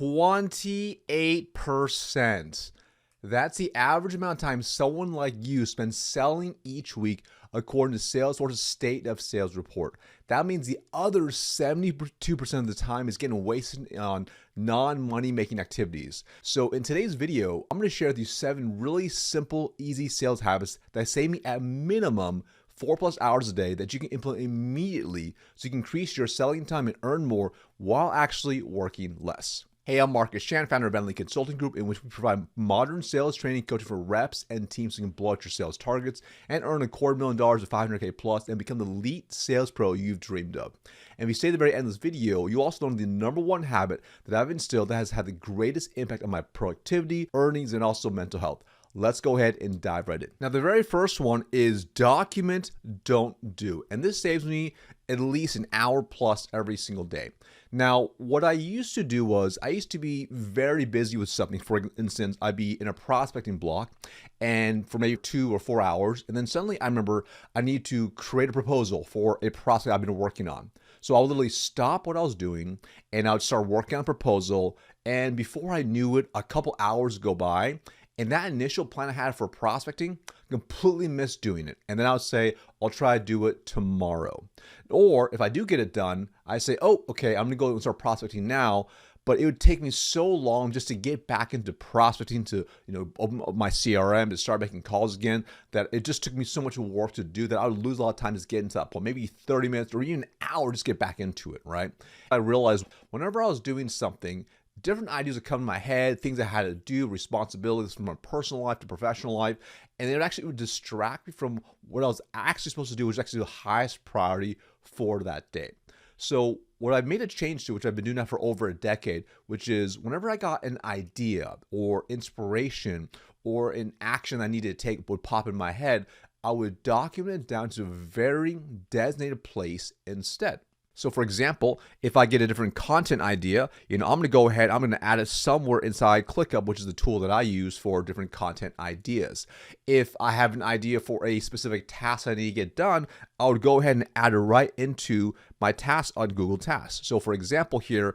28%. That's the average amount of time someone like you spends selling each week according to Salesforce's State of Sales report. That means the other 72% of the time is getting wasted on non-money making activities. So in today's video, I'm going to share with you 7 really simple, easy sales habits that save me at minimum 4+ hours a day that you can implement immediately so you can increase your selling time and earn more while actually working less. Hey, I'm Marcus Chan, founder of Bentley Consulting Group, in which we provide modern sales training coaching for reps and teams so you can blow out your sales targets and earn $250,000 to $500K plus and become the elite sales pro you've dreamed of. And if you stay at the very end of this video, you also learn the #1 habit that I've instilled that has had the greatest impact on my productivity, earnings, and also mental health. Let's go ahead and dive right in. Now, the very first one is document, don't do. And this saves me at least an hour plus every single day. Now, what I used to do was I used to be very busy with something. For instance, I'd be in a prospecting block and for maybe 2 or 4 hours. And then suddenly I remember I need to create a proposal for a prospect I've been working on. So I would literally stop what I was doing and I would start working on a proposal. And before I knew it, a couple hours go by. And that initial plan I had for prospecting, completely missed doing it. And then I would say, I'll try to do it tomorrow. Or if I do get it done, I say, oh, okay, I'm gonna go and start prospecting now. But it would take me so long just to get back into prospecting, to open up my CRM, to start making calls again, that it just took me so much work to do that I would lose a lot of time just getting to that point, maybe 30 minutes or even an hour just get back into it, right? I realized whenever I was doing something, different ideas would come to my head, things I had to do, responsibilities from my personal life to professional life, and it would distract me from what I was actually supposed to do, which is actually the highest priority for that day. So what I've made a change to, which I've been doing now for over a decade, which is whenever I got an idea or inspiration or an action I needed to take would pop in my head, I would document it down to a very designated place instead. So for example, if I get a different content idea, I'm going to go ahead, I'm going to add it somewhere inside ClickUp, which is the tool that I use for different content ideas. If I have an idea for a specific task I need to get done, I would go ahead and add it right into my tasks on Google Tasks. So for example here,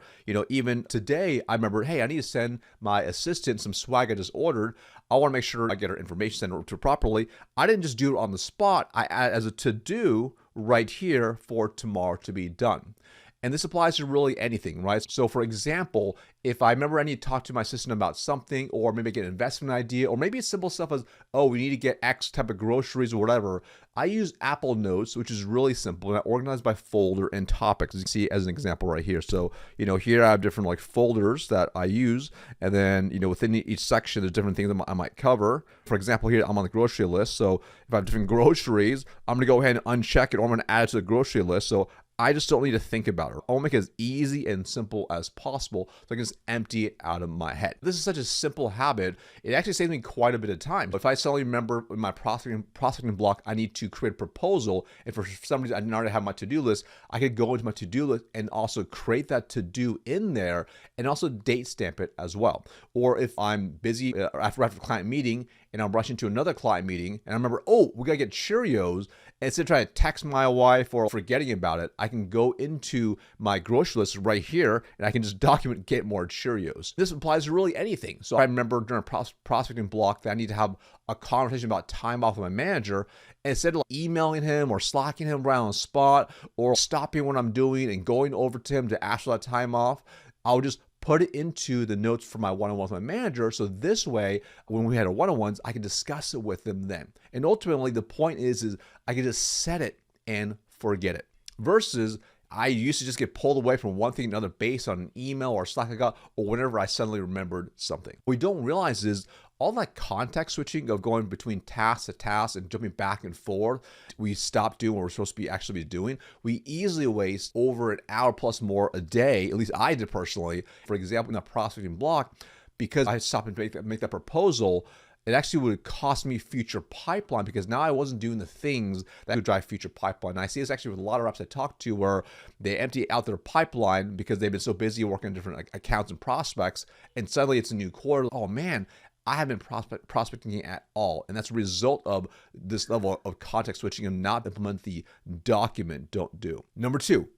even today, I remember, hey, I need to send my assistant some swag I just ordered. I want to make sure I get her information sent to her properly. I didn't just do it on the spot. I add as a to-do right here for tomorrow to be done. And this applies to really anything, right? So for example, if I remember I need to talk to my assistant about something, or maybe get an investment idea, or maybe it's simple stuff as, oh, we need to get X type of groceries or whatever, I use Apple Notes, which is really simple, and I organize by folder and topics, as you can see as an example right here. So, here I have different folders that I use, and then, within each section, there's different things that I might cover. For example, here I'm on the grocery list. So if I have different groceries, I'm gonna go ahead and uncheck it, or I'm gonna add it to the grocery list. So I just don't need to think about it. I'll make it as easy and simple as possible so I can just empty it out of my head. This is such a simple habit. It actually saves me quite a bit of time. If I suddenly remember in my prospecting block, I need to create a proposal, and for some reason I didn't already have my to-do list, I could go into my to-do list and also create that to-do in there and also date stamp it as well. Or if I'm busy after a client meeting and I'm rushing to another client meeting and I remember, oh, we gotta get Cheerios, and instead of trying to text my wife or forgetting about it, I can go into my grocery list right here and I can just document get more Cheerios. This applies to really anything. So I remember during a prospecting block that I need to have a conversation about time off with my manager, and instead of emailing him or slacking him right on the spot or stopping what I'm doing and going over to him to ask for that time off, I'll just put it into the notes for my one-on-one with my manager. So this way, when we had a one-on-ones, I can discuss it with them then. And ultimately, the point is I can just set it and forget it. Versus, I used to just get pulled away from one thing to another based on an email or Slack I got, or whenever I suddenly remembered something. What we don't realize is all that context switching of going between task to task and jumping back and forth, we stop doing what we're supposed to be actually doing. We easily waste over an hour plus more a day, at least I did personally. For example, in the prospecting block, because I stopped and make that proposal, it actually would cost me future pipeline because now I wasn't doing the things that would drive future pipeline. And I see this actually with a lot of reps I talk to where they empty out their pipeline because they've been so busy working on different accounts and prospects, and suddenly it's a new quarter. Oh man, I haven't been prospecting at all. And that's a result of this level of context switching and not implement the document, don't do. #2,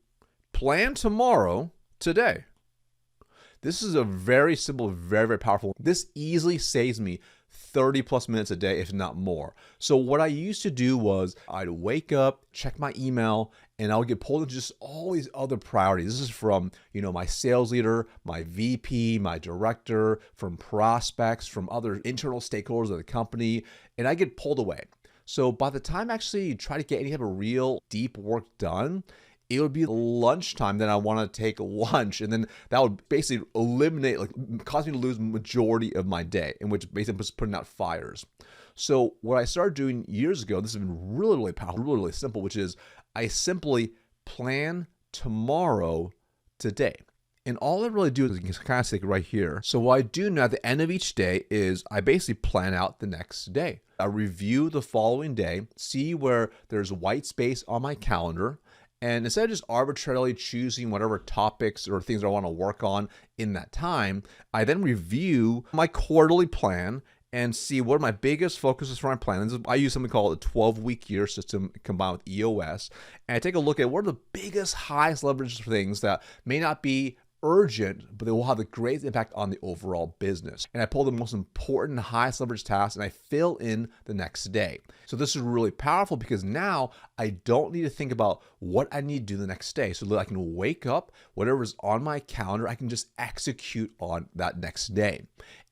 plan tomorrow today. This is a very simple, very, very powerful. This easily saves me 30 plus minutes a day, if not more. So what I used to do was I'd wake up, check my email, and I would get pulled into just all these other priorities. This is from, my sales leader, my VP, my director, from prospects, from other internal stakeholders of the company, and I get pulled away. So by the time I actually try to get any type of real deep work done, it would be lunchtime. Then I want to take lunch, and then that would basically eliminate, cause me to lose majority of my day, in which basically was putting out fires. So what I started doing years ago, this has been really, really powerful, really, really simple, which is I simply plan tomorrow today. And all I really do is you can kind of stick right here. So what I do now at the end of each day is I basically plan out the next day. I review the following day, see where there's white space on my calendar, and instead of just arbitrarily choosing whatever topics or things I want to work on in that time, I then review my quarterly plan and see what are my biggest focuses for my plan. I use something called a 12-week year system combined with EOS. And I take a look at what are the biggest, highest leverage things that may not be urgent, but they will have the greatest impact on the overall business. And I pull the most important, highest leverage tasks, and I fill in the next day. So this is really powerful because now I don't need to think about what I need to do the next day. So that I can wake up, whatever's on my calendar, I can just execute on that next day.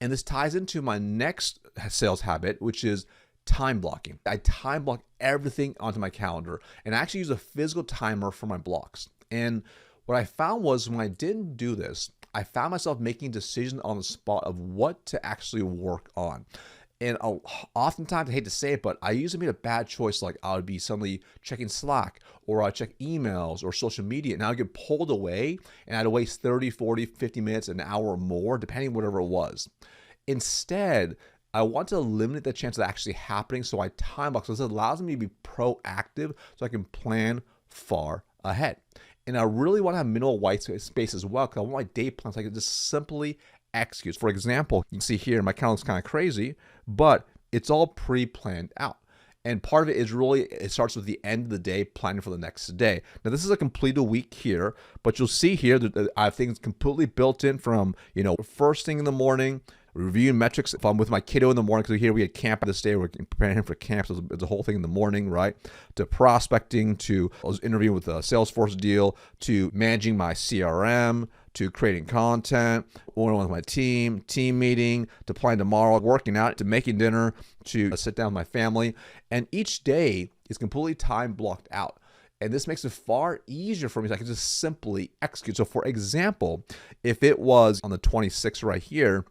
And this ties into my next sales habit, which is time blocking. I time block everything onto my calendar, and I actually use a physical timer for my blocks. And what I found was when I didn't do this, I found myself making decisions on the spot of what to actually work on. And oftentimes, I hate to say it, but I usually made a bad choice. Like I would be suddenly checking Slack, or I'd check emails or social media, and I would get pulled away, and I'd waste 30, 40, 50 minutes, an hour or more, depending whatever it was. Instead, I want to eliminate the chance of that actually happening, so I time block. So this allows me to be proactive so I can plan far ahead. And I really want to have minimal white space as well, because I want my day plans so I can just simply execute. For example, you can see here, my calendar's kind of crazy, but it's all pre-planned out. And part of it is really, it starts with the end of the day, planning for the next day. Now, this is a completed week here, but you'll see here that I have things completely built in from, first thing in the morning, reviewing metrics if I'm with my kiddo in the morning, because here we had camp this day, we're preparing him for camp, so it's a whole thing in the morning, right? To prospecting, to I was interviewing with a Salesforce deal, to managing my CRM, to creating content, one-on-one with my team meeting, to planning tomorrow, working out, to making dinner, to sit down with my family. And each day is completely time blocked out. And this makes it far easier for me so I can just simply execute. So for example, if it was on the 26th right here,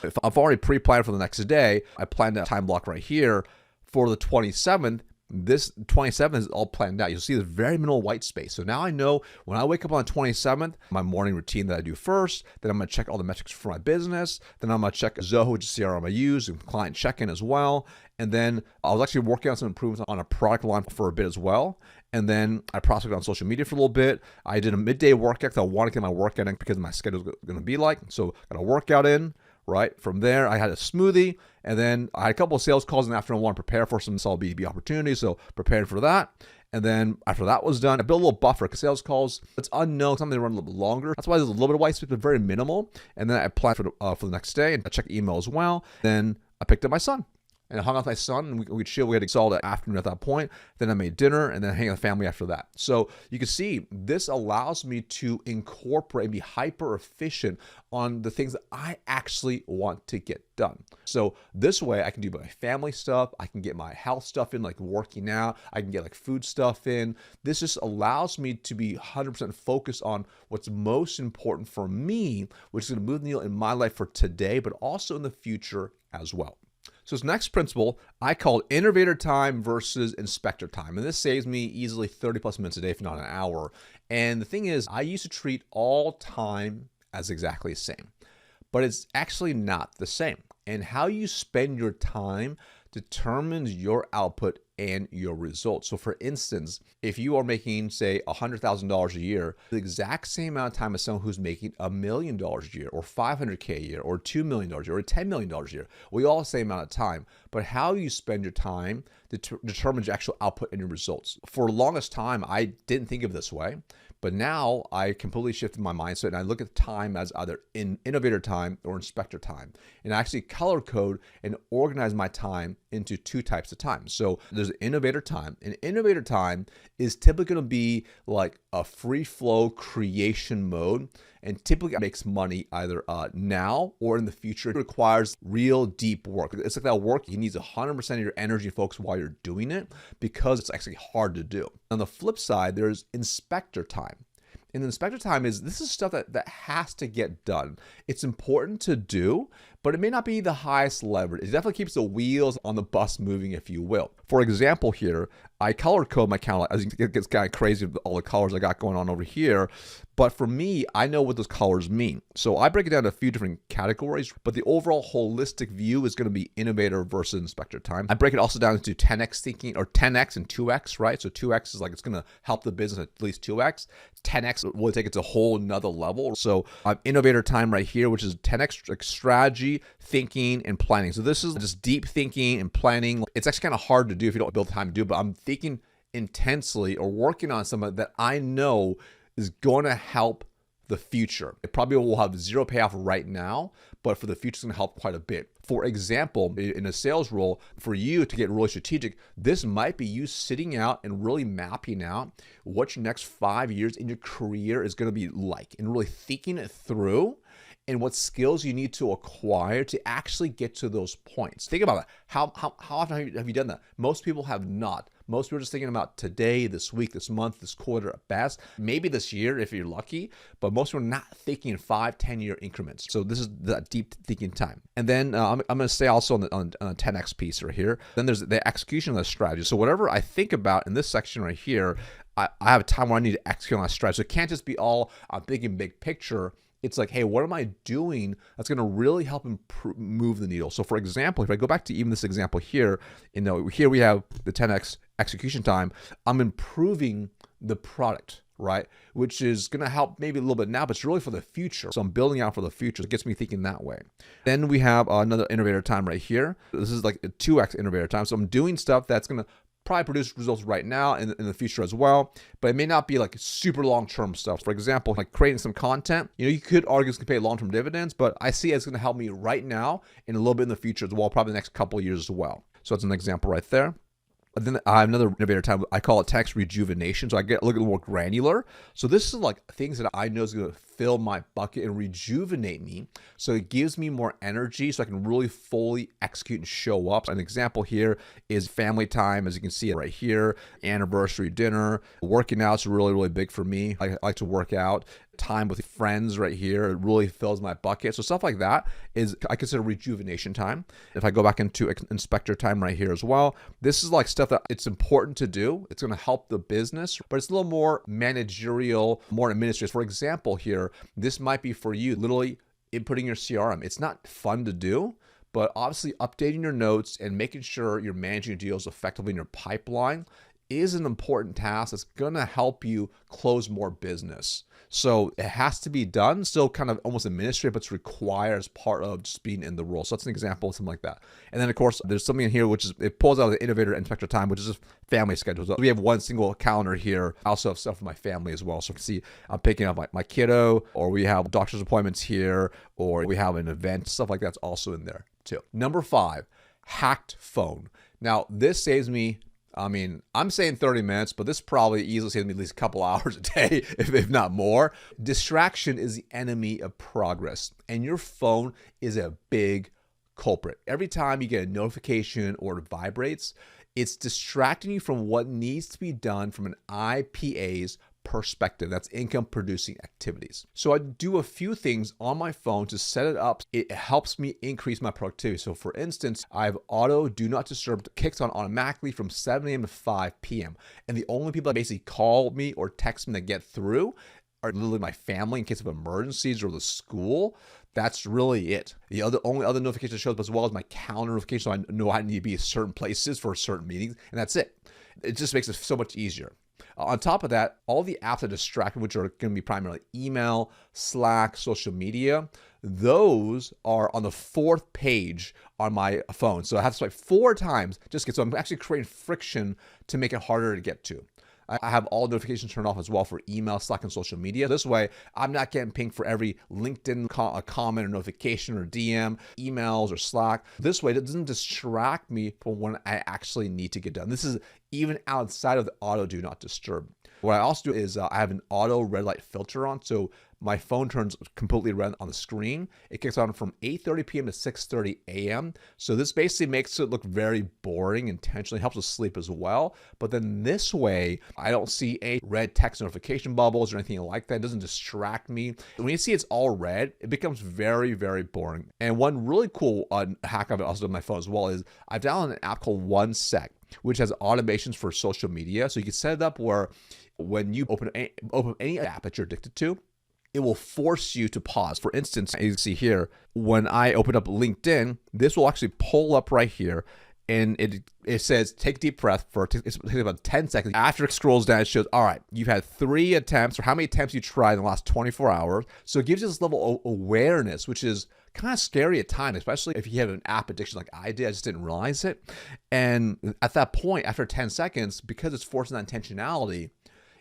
if I've already pre-planned for the next day, I planned that time block right here. For the 27th, this 27th is all planned out. You'll see there's very minimal white space. So now I know when I wake up on the 27th, my morning routine that I do first, then I'm going to check all the metrics for my business. Then I'm going to check Zoho, which is CRM I use, and client check-in as well. And then I was actually working on some improvements on a product line for a bit as well. And then I prospected on social media for a little bit. I did a midday workout because I wanted to get my workout in because my schedule is going to be like. So got a workout in. Right from there, I had a smoothie, and then I had a couple of sales calls in the afternoon. I want to prepare for some solid B2B opportunities, so prepared for that. And then after that was done, I built a little buffer because sales calls, it's unknown, something to run a little bit longer. That's why there's a little bit of white space, but very minimal. And then I planned for the next day, and I checked email as well. Then I picked up my son. And I hung out with my son, and we chill. We had a solid afternoon at that point. Then I made dinner, and then hang out with the family after that. So you can see this allows me to incorporate and be hyper efficient on the things that I actually want to get done. So this way, I can do my family stuff. I can get my health stuff in, like working out. I can get like food stuff in. This just allows me to be 100% focused on what's most important for me, which is going to move the needle in my life for today, but also in the future as well. So this next principle I call innovator time versus inspector time. And this saves me easily 30 plus minutes a day, if not an hour. And the thing is, I used to treat all time as exactly the same, but it's actually not the same. And how you spend your time determines your output and your results. So for instance, if you are making, say, $100,000 a year, the exact same amount of time as someone who's making $1 million a year, or $500K a year, or $2 million a year, or $10 million a year, we all have the same amount of time. But how you spend your time determines your actual output and your results. For the longest time, I didn't think of it this way, But now I completely shifted my mindset and I look at time as either innovator time or inspector time. And I actually color code and organize my time into two types of time. So there's innovator time. And innovator time is typically going to be like a free flow creation mode, and typically makes money either now or in the future. It requires real deep work. It's like that work you need 100% of your energy and focus while you're doing it, because it's actually hard to do. On the flip side, there's inspector time. And inspector time this is stuff that has to get done. It's important to do, but it may not be the highest leverage. It definitely keeps the wheels on the bus moving, if you will. For example here, I color code my calendar. As you can, it gets kind of crazy with all the colors I got going on over here. But for me, I know what those colors mean. So I break it down into a few different categories, but the overall holistic view is going to be innovator versus inspector time. I break it also down into 10x thinking, or 10x and 2x, right? So 2x is like it's going to help the business at least 2x. 10x will take it to a whole nother level. So innovator time right here, which is 10x like strategy, thinking, and planning. So this is just deep thinking and planning. It's actually kind of hard to do if you don't build time to do, but I'm thinking intensely or working on something that I know is going to help the future. It probably will have zero payoff right now, but for the future, it's going to help quite a bit. For example, in a sales role, for you to get really strategic, this might be you sitting out and really mapping out what your next 5 years in your career is going to be like, and really thinking it through, and what skills you need to acquire to actually get to those points. Think about that. How often have you done that? Most people have not. Most people are just thinking about today, this week, this month, this quarter at best, maybe this year if you're lucky, but most people are not thinking in 5-10 year increments. So this is that deep thinking time. And then I'm going to say also on the 10x piece right here, then there's the execution of the strategy. So whatever I think about in this section right here, I have a time where I need to execute on that strategy. So it can't just be all I'm thinking big picture. It's like, hey, what am I doing that's going to really help move the needle? So for example, if I go back to even this example here, here we have the 10x execution time. I'm improving the product, right? Which is going to help maybe a little bit now, but it's really for the future. So I'm building out for the future. It gets me thinking that way. Then we have another innovator time right here. This is like a 2x innovator time. So I'm doing stuff that's going to probably produce results right now and in the future as well, but it may not be like super long-term stuff. For example, like creating some content, you could argue it's gonna pay long-term dividends, but I see it's gonna help me right now and a little bit in the future as well, probably the next couple of years as well. So that's an example right there. And then I have another innovator time. I call it text rejuvenation. So I get a little more granular. So this is like things that I know is going to fill my bucket and rejuvenate me. So it gives me more energy so I can really fully execute and show up. An example here is family time, as you can see it right here, anniversary dinner. Working out is really, really big for me. I like to work out. Time with friends right here, it really fills my bucket. So stuff like that is I consider rejuvenation time. If I go back into inspector time right here as well, this is like stuff that it's important to do. It's going to help the business, but it's a little more managerial, more administrative. For example here, this might be for you literally inputting your CRM. It's not fun to do, but obviously updating your notes and making sure you're managing your deals effectively in your pipeline is an important task that's going to help you close more business. So it has to be done, still kind of almost administrative, but it's required as part of just being in the role. So that's an example of something like that. And then of course, there's something in here, which is, it pulls out the innovator inspector time, which is just family schedules. So we have one single calendar here. I also have stuff for my family as well. So you can see I'm picking up my kiddo, or we have doctor's appointments here, or we have an event, stuff like that's also in there too. Number 5, hacked phone. Now this saves me, I'm saying 30 minutes, but this probably easily saves me at least a couple hours a day, if not more. Distraction is the enemy of progress, and your phone is a big culprit. Every time you get a notification or it vibrates, it's distracting you from what needs to be done from an IPA's perspective. That's income producing activities. So I do a few things on my phone to set it up. It helps me increase my productivity. So for instance, I have auto do not disturb kicks on automatically from 7 a.m. to 5 p.m. And the only people that basically call me or text me that get through are literally my family in case of emergencies or the school. That's really it. The only other notification that shows up as well as my calendar notification, so I know I need to be at certain places for certain meetings, and that's it. It just makes it so much easier. On top of that, all the apps that distract me, which are going to be primarily email, Slack, social media, those are on the 4th page on my phone. So I have to swipe 4 times so I'm actually creating friction to make it harder to get to. I have all notifications turned off as well for email, Slack, and social media. This way, I'm not getting pinged for every LinkedIn comment or notification or DM, emails or Slack. This way, it doesn't distract me from when I actually need to get done. This is even outside of the auto do not disturb. What I also do is I have an auto red light filter on. So my phone turns completely red on the screen. It kicks on from 8:30 p.m. to 6:30 a.m. So this basically makes it look very boring, intentionally helps us sleep as well. But then this way, I don't see any red text notification bubbles or anything like that. It doesn't distract me. When you see it's all red, it becomes very, very boring. And one really cool hack I've also done on my phone as well is I've downloaded an app called 1sec, which has automations for social media. So you can set it up where when you open any app that you're addicted to, it will force you to pause. For instance, as you can see here, when I open up LinkedIn, this will actually pull up right here, and it says take a deep breath it takes about 10 seconds. After it scrolls down, it shows, all right, you've had 3 attempts, or how many attempts you tried in the last 24 hours. So it gives you this level of awareness, which is kind of scary at times, especially if you have an app addiction like I did. I just didn't realize it. And at that point, after 10 seconds, because it's forcing that intentionality,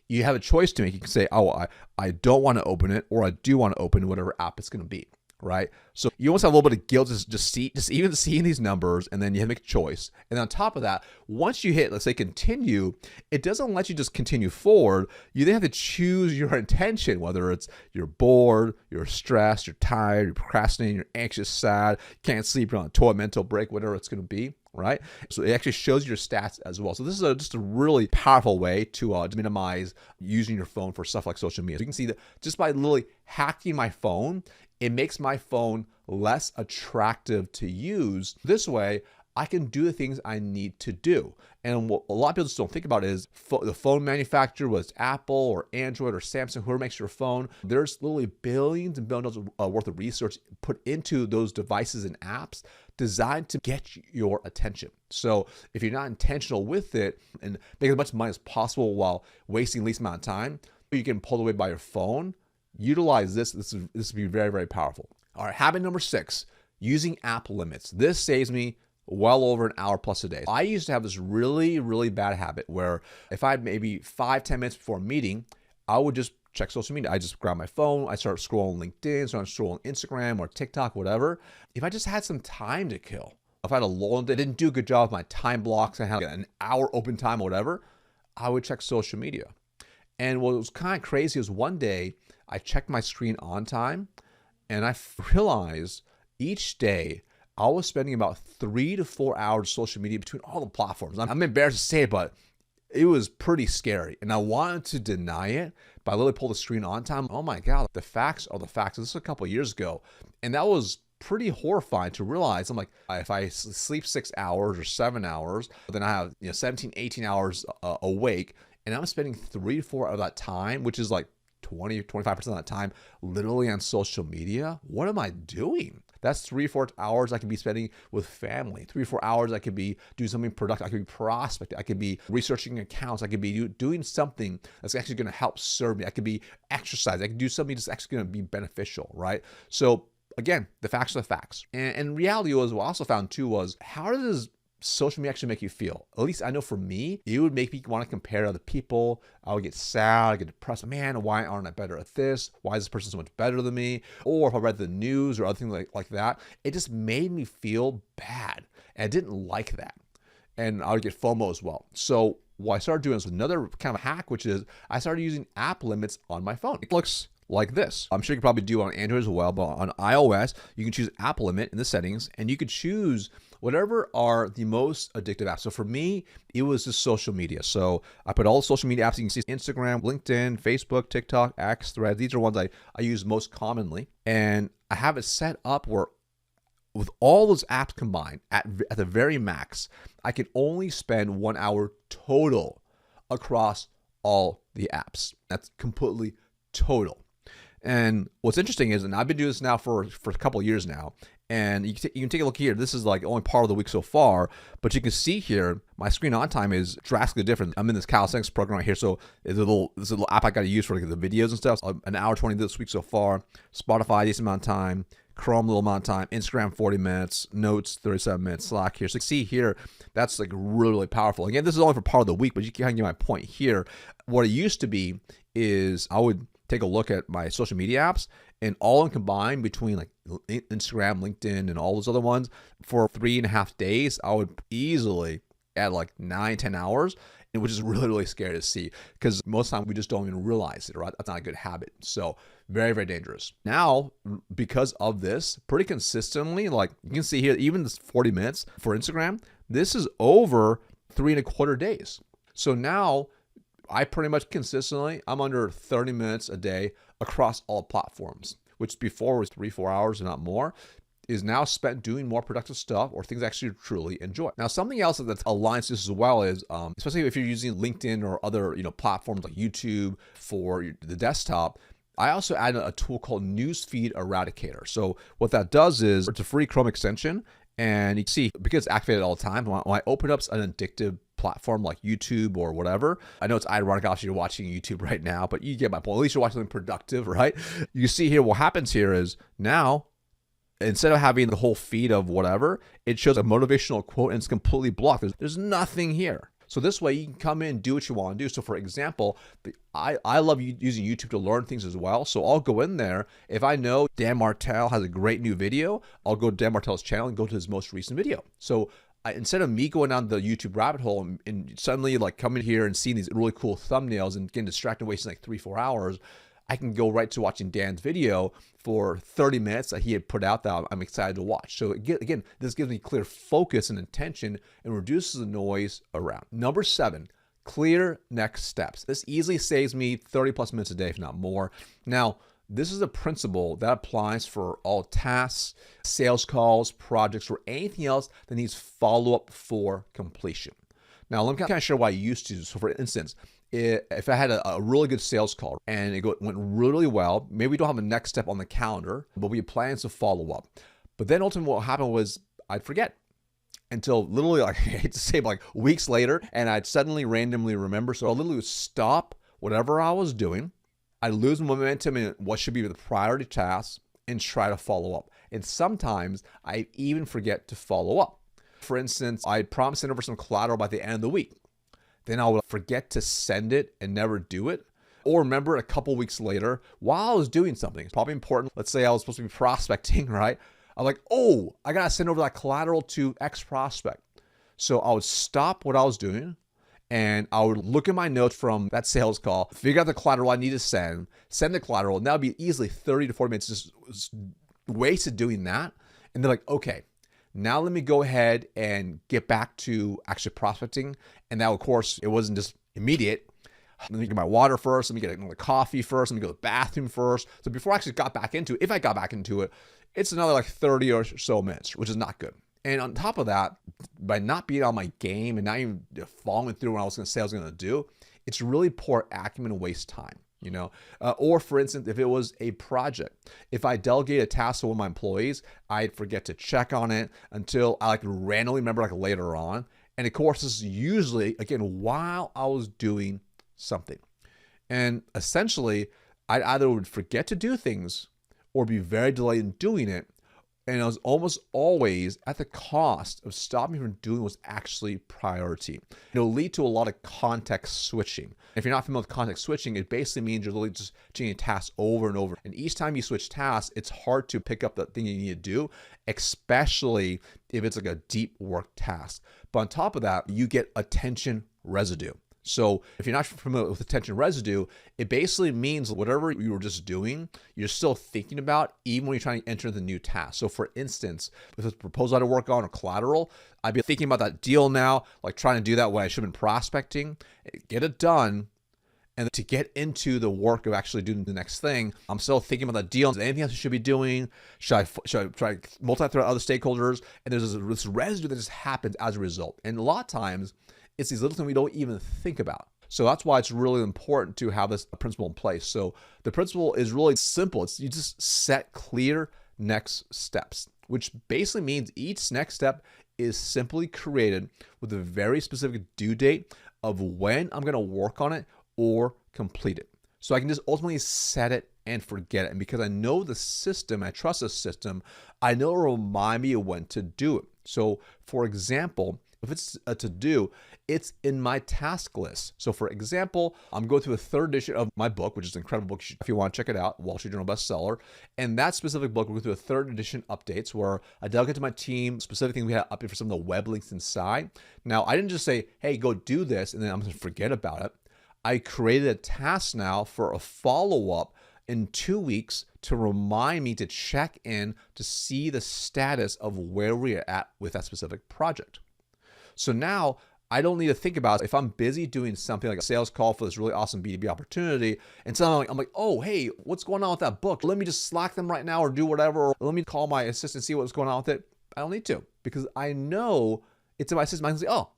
you have a choice to make. You can say, oh, I don't want to open it, or I do want to open whatever app it's going to be, right? So you almost have a little bit of guilt just even seeing these numbers, and then you have to make a choice. And on top of that, once you hit, let's say, continue, it doesn't let you just continue forward. You then have to choose your intention, whether it's you're bored, you're stressed, you're tired, you're procrastinating, you're anxious, sad, can't sleep, you're on a toilet, mental break, whatever it's going to be. Right? So it actually shows your stats as well. So this is just a really powerful way to minimize using your phone for stuff like social media. So you can see that just by literally hacking my phone, it makes my phone less attractive to use. This way, I can do the things I need to do. And what a lot of people just don't think about is the phone manufacturer, whether it's Apple or Android or Samsung, whoever makes your phone, there's literally billions and billions worth of research put into those devices and apps designed to get your attention. So if you're not intentional with it and make as much money as possible while wasting the least amount of time, you can pull away by your phone. Utilize this. This would be very, very powerful. All right, habit number 6, using app limits. This saves me well over an hour plus a day. I used to have this really, really bad habit where if I had maybe 5-10 minutes before a meeting, I would just check social media. I just grab my phone, I start scrolling LinkedIn, start scrolling Instagram or TikTok, whatever. If I just had some time to kill, if I had a lull, I didn't do a good job with my time blocks, I had an hour open time or whatever, I would check social media. And what was kind of crazy was one day I checked my screen on time, and I realized each day I was spending about 3 to 4 hours social media between all the platforms. I'm embarrassed to say it, but it was pretty scary. And I wanted to deny it, but I literally pulled the screen on time. Oh my God, the facts are the facts. This was a couple of years ago. And that was pretty horrifying to realize. I'm like, if I sleep 6 hours or 7 hours, then I have 17, 18 hours awake, and I'm spending 3 to 4 of that time, which is like 20, 25% of that time, literally on social media. What am I doing? That's 3 or 4 hours I could be spending with family. 3 or 4 hours I could be doing something productive. I could be prospecting. I could be researching accounts. I could be doing something that's actually going to help serve me. I could be exercising. I could do something that's actually going to be beneficial, right? So again, the facts are the facts. And reality was, what I also found too was, how does social media actually make you feel? At least I know for me, it would make me want to compare to other people. I would get sad, I get depressed. Man, why aren't I better at this? Why is this person so much better than me? Or if I read the news or other things like that, it just made me feel bad. And I didn't like that. And I would get FOMO as well. So what I started doing is another kind of hack, which is I started using app limits on my phone. It looks like this. I'm sure you can probably do it on Android as well, but on iOS, you can choose app limit in the settings, and you could choose whatever are the most addictive apps. So for me, it was just social media. So I put all the social media apps you can see: Instagram, LinkedIn, Facebook, TikTok, X, Threads. These are ones I use most commonly. And I have it set up where with all those apps combined at the very max, I can only spend 1 hour total across all the apps. That's completely total. And what's interesting is, and I've been doing this now for a couple of years now, and you can take a look here. This is like only part of the week so far, but you can see here my screen on time is drastically different. I'm in this calisthenics program right here, so there's a little app I got to use for like the videos and stuff. So an hour 20 this week so far. Spotify, decent amount of time. Chrome, little amount of time, Instagram, 40 minutes, Notes, 37 minutes, Slack here. So you see here, that's like really, really powerful. Again, this is only for part of the week, but you can get my point here. What it used to be is I would take a look at my social media apps and all in combined between like Instagram, LinkedIn, and all those other ones for 3.5 days, I would easily add like 9-10 hours, which is really, really scary to see because most of the time we just don't even realize it, right? That's not a good habit. So very, very dangerous. Now, because of this, pretty consistently, like you can see here, even this 40 minutes for Instagram, this is over 3.25 days. So now I pretty much consistently, I'm under 30 minutes a day across all platforms, which before was 3-4 hours and not more, is now spent doing more productive stuff or things I actually truly enjoy. Now, something else that aligns to this as well is, especially if you're using LinkedIn or other platforms like YouTube for the desktop, I also added a tool called Newsfeed Eradicator. So what that does is it's a free Chrome extension, and you can see because it's activated all the time. When I open up an addictive platform like YouTube or whatever, I know it's ironic obviously you're watching YouTube right now, but you get my point. At least you're watching something productive, right? You see here what happens here is now, instead of having the whole feed of whatever, it shows a motivational quote and it's completely blocked. There's nothing here. So this way you can come in and do what you want to do. So for example, I love using YouTube to learn things as well. So I'll go in there. If I know Dan Martell has a great new video, I'll go to Dan Martell's channel and go to his most recent video. So instead of me going down the YouTube rabbit hole and suddenly like coming here and seeing these really cool thumbnails and getting distracted, wasting like 3-4 hours, I can go right to watching Dan's video for 30 minutes that he had put out that I'm excited to watch. So again, this gives me clear focus and intention and reduces the noise around. Number 7, clear next steps. This easily saves me 30 plus minutes a day, if not more. Now, this is a principle that applies for all tasks, sales calls, projects, or anything else that needs follow-up for completion. Now, let me kind of share what I used to. So for instance, if I had a really good sales call and it went really well, maybe we don't have a next step on the calendar, but we had plans to follow up. But then ultimately what happened was I'd forget until literally, like, I hate to say, but like weeks later, and I'd suddenly randomly remember. So I literally would stop whatever I was doing. I'd lose momentum in what should be the priority tasks and try to follow up. And sometimes I even forget to follow up. For instance, I promised to send over some collateral by the end of the week. Then I would forget to send it and never do it. Or remember a couple weeks later while I was doing something. It's probably important. Let's say I was supposed to be prospecting, right? I'm like, oh, I got to send over that collateral to X prospect. So I would stop what I was doing and I would look at my notes from that sales call, figure out the collateral I need to send the collateral. And that would be easily 30 to 40 minutes just wasted doing that. And they're like, okay, now let me go ahead and get back to actually prospecting. And now, of course, it wasn't just immediate. Let me get my water first. Let me get another coffee first. Let me go to the bathroom first. So before I actually got back into it, if I got back into it, it's another like 30 or so minutes, which is not good. And on top of that, by not being on my game and not even following through what I was going to say I was going to do, it's really poor acumen and waste time. Or for instance, if it was a project, if I delegate a task to one of my employees, I'd forget to check on it until I like randomly remember like later on. And of course, this is usually, again, while I was doing something. And essentially, I either would forget to do things or be very delayed in doing it. And I was almost always at the cost of stopping from doing what's actually priority. It'll lead to a lot of context switching. If you're not familiar with context switching, it basically means you're literally just changing tasks over and over. And each time you switch tasks, it's hard to pick up the thing you need to do, especially if it's like a deep work task. But on top of that, you get attention residue. So if you're not familiar with attention residue, it basically means whatever you were just doing, you're still thinking about even when you're trying to enter the new task. So for instance, if it's a proposal I had to work on or collateral, I'd be thinking about that deal now, like trying to do that when I should have been prospecting, get it done. And to get into the work of actually doing the next thing, I'm still thinking about that deal. Is there anything else I should be doing? Should I try to multi-thread other stakeholders? And there's this residue that just happens as a result. And a lot of times, it's these little things we don't even think about. So that's why it's really important to have this principle in place. So the principle is really simple. You just set clear next steps, which basically means each next step is simply created with a very specific due date of when I'm going to work on it or complete it. So I can just ultimately set it and forget it. And because I know the system, I trust the system, I know it'll remind me of when to do it. So for example, if it's a to-do, it's in my task list. So for example, I'm going through a third edition of my book, which is an incredible book. If you want to check it out, Wall Street Journal bestseller. And that specific book, we're going through a third edition updates where I dug into my team, specific things we had update for some of the web links inside. Now, I didn't just say, hey, go do this, and then I'm going to forget about it. I created a task now for a follow-up in 2 weeks to remind me to check in to see the status of where we're at with that specific project. So now I don't need to think about it. If I'm busy doing something like a sales call for this really awesome B2B opportunity, and suddenly I'm like, oh, hey, what's going on with that book? Let me just Slack them right now or do whatever. Or let me call my assistant and see what's going on with it. I don't need to because I know it's in my system. I can say, oh,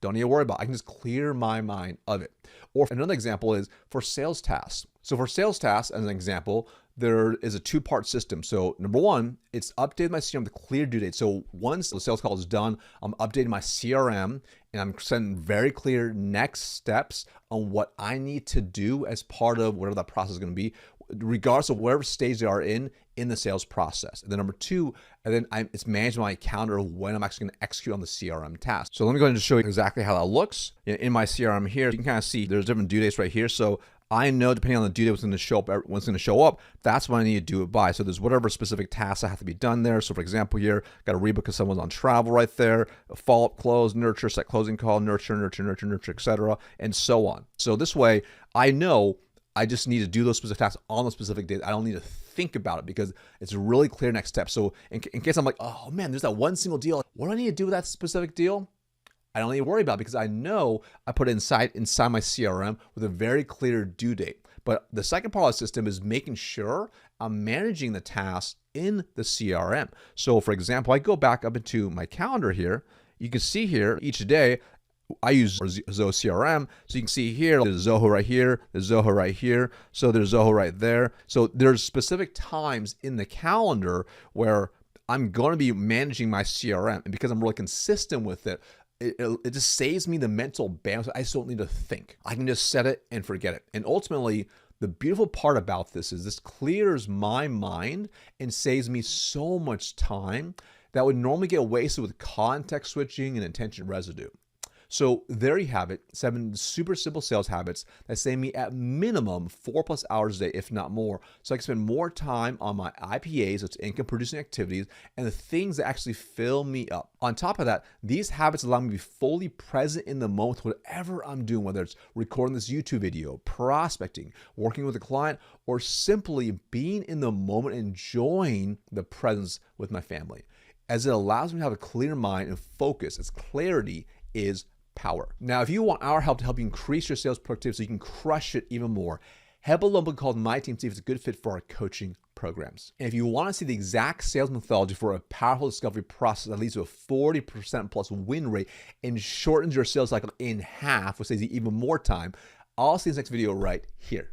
don't need to worry about it. I can just clear my mind of it. Or another example is for sales tasks. So for sales tasks, as an example, there is a two-part system. So number one, it's updated my CRM with clear due date. So once the sales call is done, I'm updating my CRM and I'm sending very clear next steps on what I need to do as part of whatever that process is going to be, regardless of whatever stage they are in the sales process. And then number two, and then it's managing my calendar of when I'm actually going to execute on the CRM task. So let me go ahead and show you exactly how that looks. In my CRM here, you can kind of see there's different due dates right here. So I know depending on the due date what's going to show up, that's when I need to do it by. So there's whatever specific tasks that have to be done there. So for example here, got a rebook because someone's on travel right there, a follow-up, close, nurture, set closing call, nurture, etc., and so on. So this way, I know I just need to do those specific tasks on the specific date. I don't need to think about it because it's a really clear next step. So in case I'm like, oh man, there's that one single deal. What do I need to do with that specific deal? I don't need to worry about it because I know I put it inside my CRM with a very clear due date. But the second part of the system is making sure I'm managing the tasks in the CRM. So for example, I go back up into my calendar here. You can see here each day, I use Zoho CRM. So you can see here, there's Zoho right here, there's Zoho right here. So there's Zoho right there. So there's specific times in the calendar where I'm going to be managing my CRM. And because I'm really consistent with it, it just saves me the mental bandwidth. I just don't need to think. I can just set it and forget it. And ultimately, the beautiful part about this is this clears my mind and saves me so much time that would normally get wasted with context switching and attention residue. So there you have it, 7 super simple sales habits that save me at minimum 4+ hours a day, if not more. So I can spend more time on my IPAs, so it's income producing activities, and the things that actually fill me up. On top of that, these habits allow me to be fully present in the moment, whatever I'm doing, whether it's recording this YouTube video, prospecting, working with a client, or simply being in the moment, enjoying the presence with my family, as it allows me to have a clear mind and focus, as clarity is power. Now, if you want our help to help you increase your sales productivity so you can crush it even more, head below and call my team to see if it's a good fit for our coaching programs. And if you want to see the exact sales methodology for a powerful discovery process that leads to a 40% plus win rate and shortens your sales cycle in half, which saves you even more time, I'll see you in the next video right here.